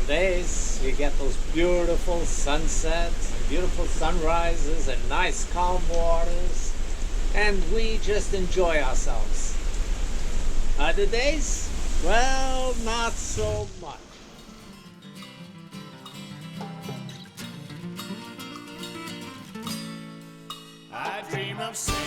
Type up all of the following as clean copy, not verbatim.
Some days you get those beautiful sunsets and beautiful sunrises and nice calm waters, and we just enjoy ourselves. Other days, well, not so much. I dream of sailing.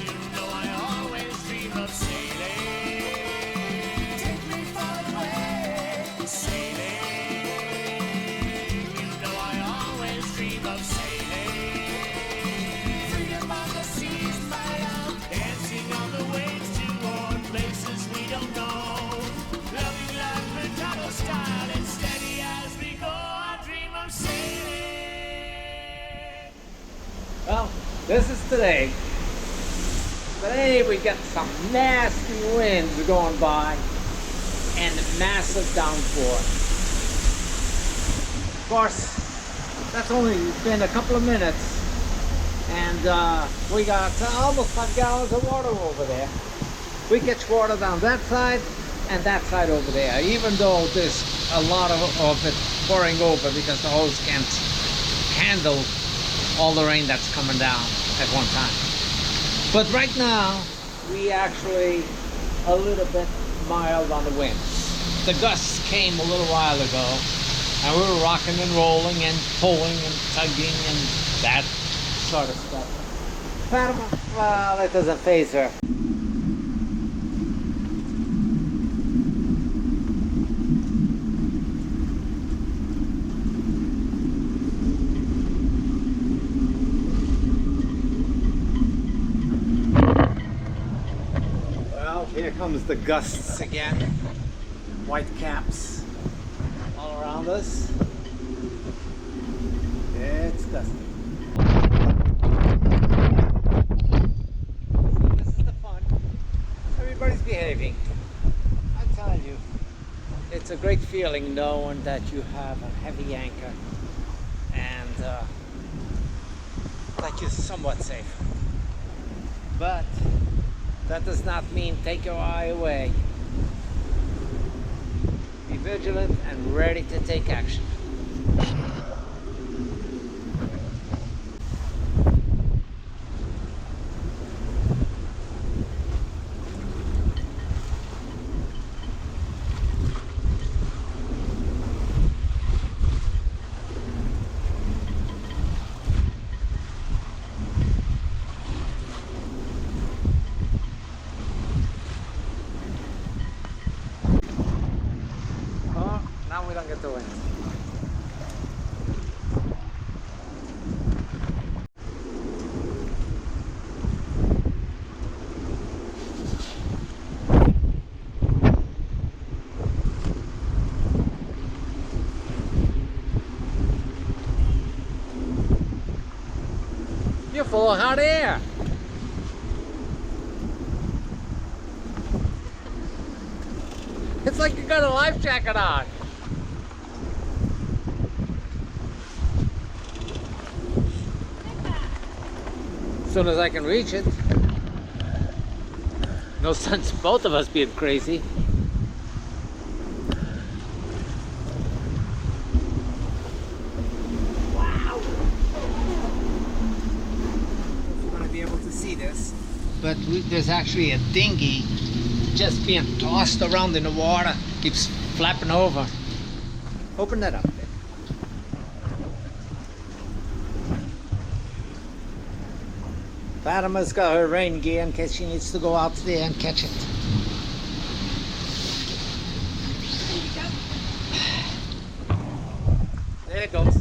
You know I always dream of sailing. Take me far away, sailing. You know I always dream of sailing. Freedom on the seas, my love. Dancing on the waves toward places we don't know. Loving life Mercado style and steady as we go. I dream of sailing. Well, this is today. Today we get some nasty winds going by and a massive downpour. Of course, that's only been a couple of minutes, and we got almost 5 gallons of water over there. We catch water down that side and that side over there, even though there's a lot of it pouring over because the hose can't handle all the rain that's coming down at one time. But right now, we actually a little bit mild on the winds. The gusts came a little while ago, and we were rocking and rolling and pulling and tugging and that sort of stuff. Panama, well, it doesn't faze her. Here comes the gusts again. White caps all around us. It's gusty. See, this is the fun. Everybody's behaving. I tell you, it's a great feeling knowing that you have a heavy anchor and that you're somewhat safe. But that does not mean take your eye away. Be vigilant and ready to take action. Now we don't get the wind. You're full of hot air. It's like you got a life jacket on. As soon as I can reach it. No sense both of us being crazy. Wow! You're going to be able to see this. But there's actually a dinghy just being tossed around in the water. Keeps flapping over. Open that up. Fatima's got her rain gear in case she needs to go out there and catch it. There it goes.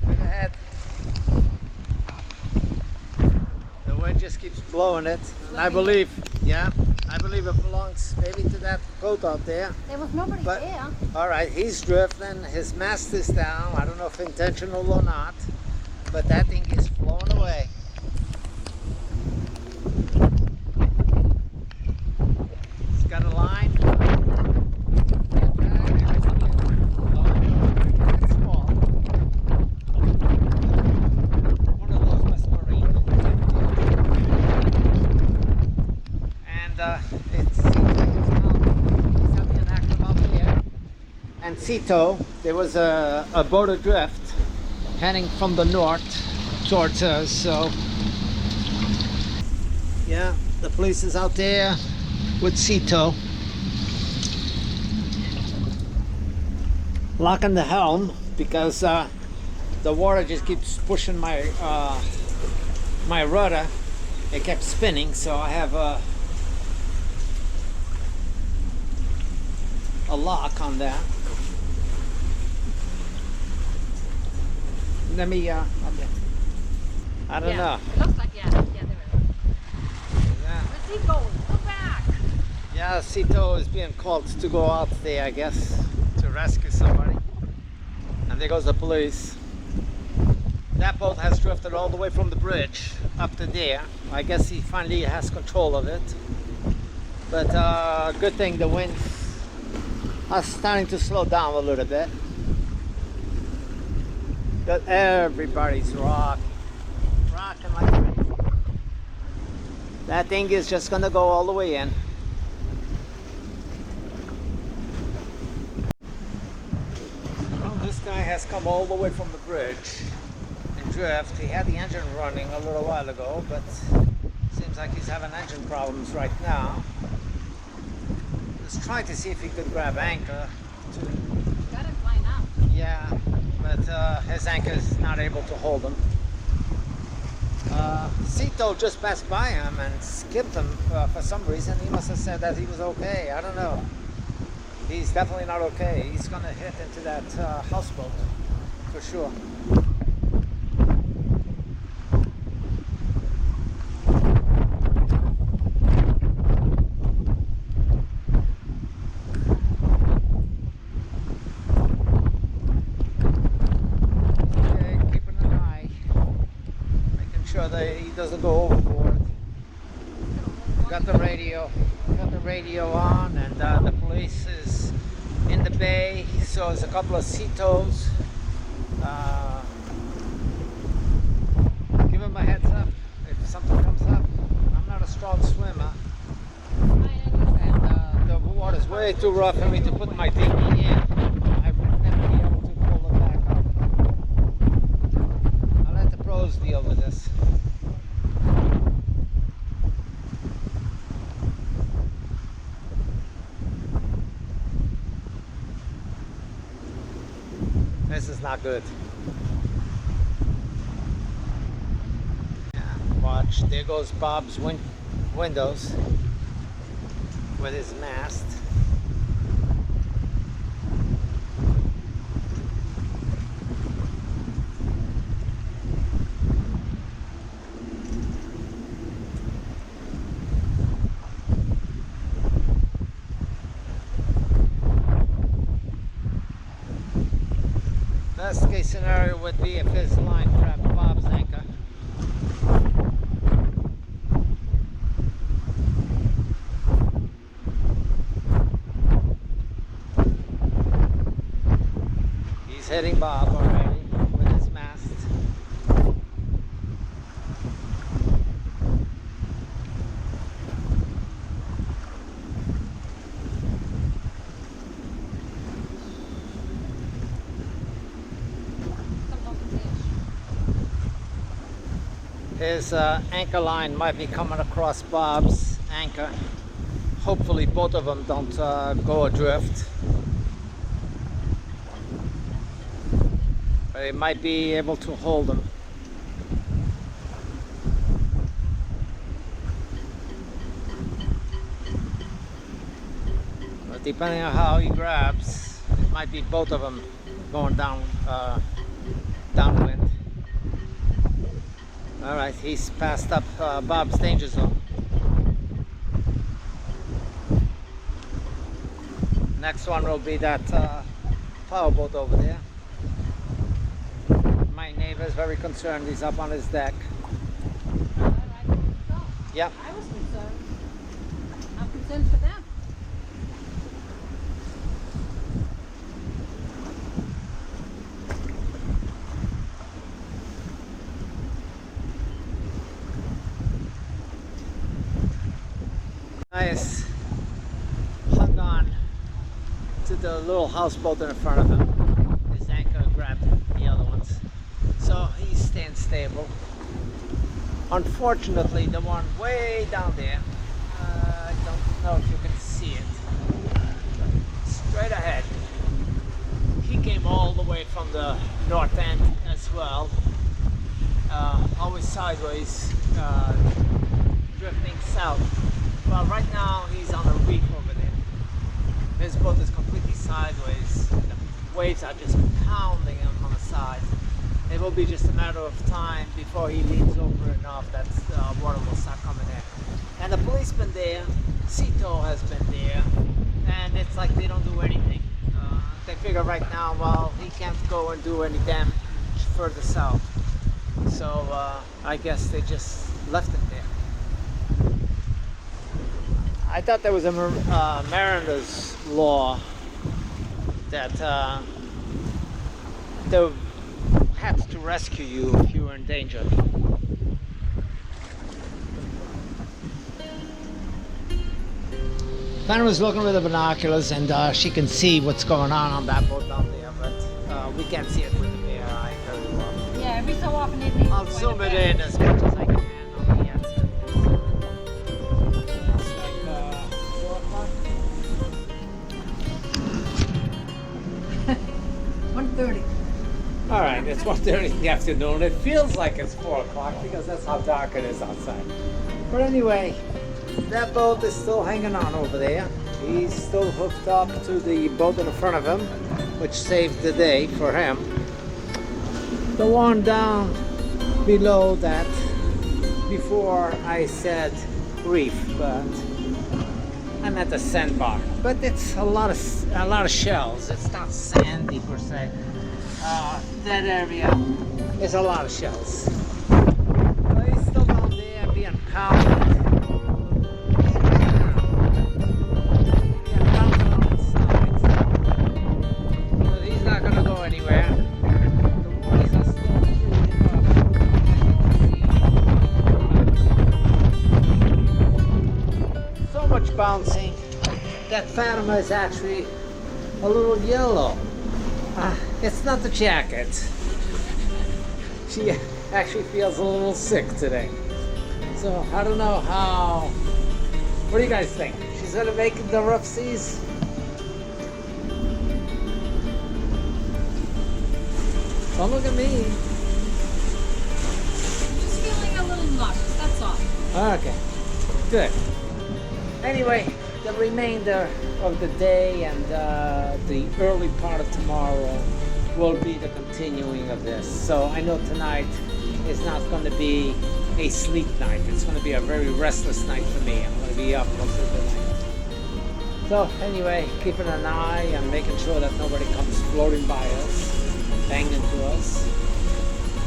Straight ahead. The wind just keeps blowing it. And I believe it belongs maybe to that boat out there. There was nobody there. Alright, he's drifting. His mast is down. I don't know if intentional or not. But that thing is flowing away. It's got a line. It's small. One of those was marine. And it seems like it's now and Cito, there was a boat adrift heading from the north towards us. So yeah, the police is out there with Cito, locking the helm because the water just keeps pushing my my rudder. It kept spinning, so I have a lock on that. Let me I don't know. It looks like, yeah, there is. Yeah. Where's he going? Go back. Yeah, Cito is being called to go out there, I guess, to rescue somebody. And there goes the police. That boat has drifted all the way from the bridge up to there. I guess he finally has control of it. But good thing the winds are starting to slow down a little bit. But everybody's rocking like crazy. That thing is just gonna go all the way in. Well, this guy has come all the way from the bridge and drift. He had the engine running a little while ago, but seems like he's having engine problems right now. Just trying to see if he could grab anchor. Got him flying out. Yeah, but his anchor is not able to hold him. Cito just passed by him and skipped him for some reason. He must have said that he was okay. I don't know. He's definitely not okay. He's gonna hit into that houseboat for sure. That he doesn't go overboard. Got the radio on, and the police is in the bay. So there's a couple of Citos. Give him a heads up if something comes up. I'm not a strong swimmer, and the water's way too rough for me to put my dinghy in. I would never be able to pull it back up. I'll let the pros deal with this. This is not good. Yeah, watch, there goes Bob's windows with his mast. Best case scenario would be if his line grabbed Bob's anchor. He's hitting Bob already with his mast. His anchor line might be coming across Bob's anchor. Hopefully both of them don't go adrift. But he might be able to hold them. But depending on how he grabs, it might be both of them going down downwind. Alright, he's passed up Bob's danger zone. Next one will be that powerboat over there. My neighbor is very concerned. He's up on his deck. Yep. I was concerned. I'm concerned for them. Nice. Hung on to the little houseboat in front of him. His anchor grabbed the other ones. So he's staying stable. Unfortunately, the one way down there, I don't know if you can see it, straight ahead. He came all the way from the north end as well, always sideways, drifting south. Well, right now he's on a reef over there. His boat is completely sideways. The waves are just pounding him on the side. It will be just a matter of time before he leans over enough that water will start coming in. And the policeman there, Cito has been there, and it's like they don't do anything. They figure right now, well, he can't go and do any damage further south. So I guess they just left him there. I thought there was a mariner's law that they had to rescue you if you were in danger. Fanny was looking with the binoculars, and she can see what's going on that boat down there, but we can't see it with the bare eye very well. Yeah, every so often it needs I'll zoom it in as much as I can on the instant. It's like 4 o'clock. 1:30. All right, it's 1:30 in the afternoon. It feels like it's 4 o'clock because that's how dark it is outside. But anyway, that boat is still hanging on over there. He's still hooked up to the boat in front of him, which saved the day for him. The one down below that, before I said reef, but I meant a sandbar. But it's a lot of shells. It's not sandy per se. That area is a lot of shells. But he's still down there being pounded. Bouncing. That Fatima is actually a little yellow. It's not the jacket. She actually feels a little sick today. So I don't know how. What do you guys think? She's gonna make it the rough seas? Don't look at me. Just feeling a little nauseous, that's all. Okay, good. Anyway, the remainder of the day and the early part of tomorrow will be the continuing of this. So I know tonight is not going to be a sleep night. It's going to be a very restless night for me. I'm going to be up most of the night. So anyway, keeping an eye and making sure that nobody comes floating by us, banging into us,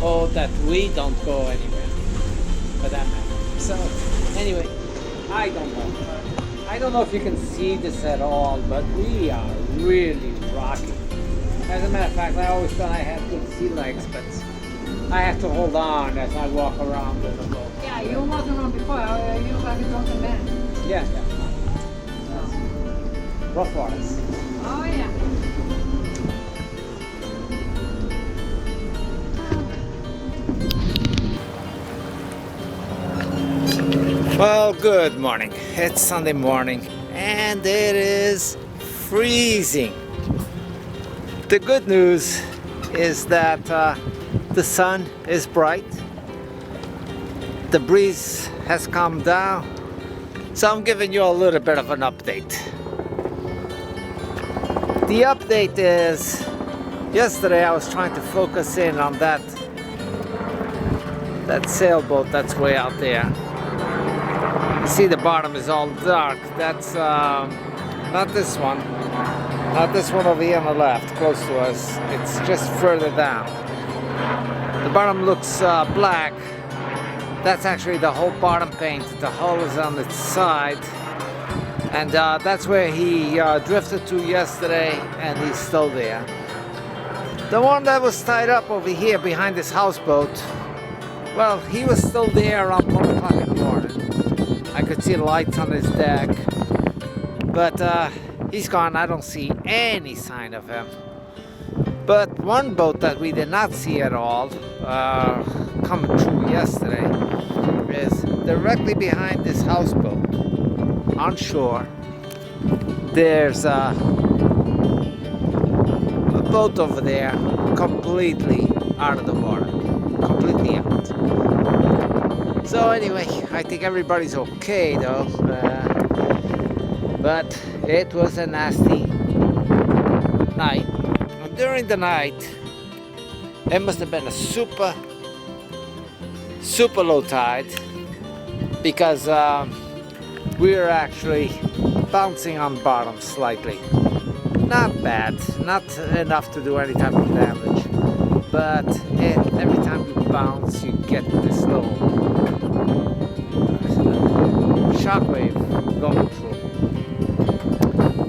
or that we don't go anywhere for that matter. So anyway, I don't know. I don't know if you can see this at all, but we are really rocking. As a matter of fact, I always thought I had good sea legs, but I have to hold on as I walk around in the boat. Yeah, you were walking around before. You look like a drunken man. Yeah. Rough waters. Oh, yeah. Well, good morning. It's Sunday morning and it is freezing. The good news is that the sun is bright. The breeze has calmed down. So I'm giving you a little bit of an update. The update is yesterday I was trying to focus in on that sailboat that's way out there. You see the bottom is all dark. That's not this one. Not this one over here on the left, close to us. It's just further down. The bottom looks black. That's actually the whole bottom paint. The hull is on its side. And that's where he drifted to yesterday, and he's still there. The one that was tied up over here behind this houseboat, well, he was still there around 1 o'clock in the morning. I could see the lights on his deck. But he's gone. I don't see any sign of him. But one boat that we did not see at all coming through yesterday is directly behind this houseboat on shore. There's a boat over there completely out of the water, completely out. So anyway, I think everybody's okay though, but it was a nasty night. During the night, it must have been a super low tide, because we were actually bouncing on bottom slightly. Not bad, not enough to do any type of damage, but every time you bounce you get this little shockwave going through.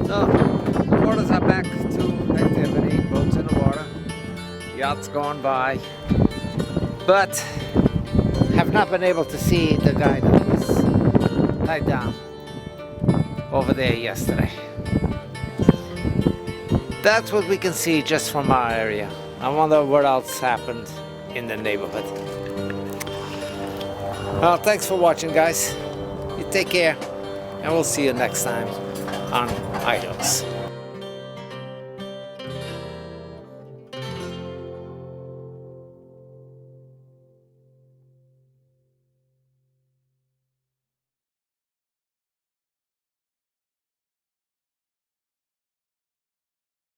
So the waters are back to activity, boats in the water, yachts going by, but have not been able to see the guy that was tied down over there yesterday. That's what we can see just from our area. I wonder what else happened in the neighborhood. Well, thanks for watching, guys. You take care, and we'll see you next time on Idols.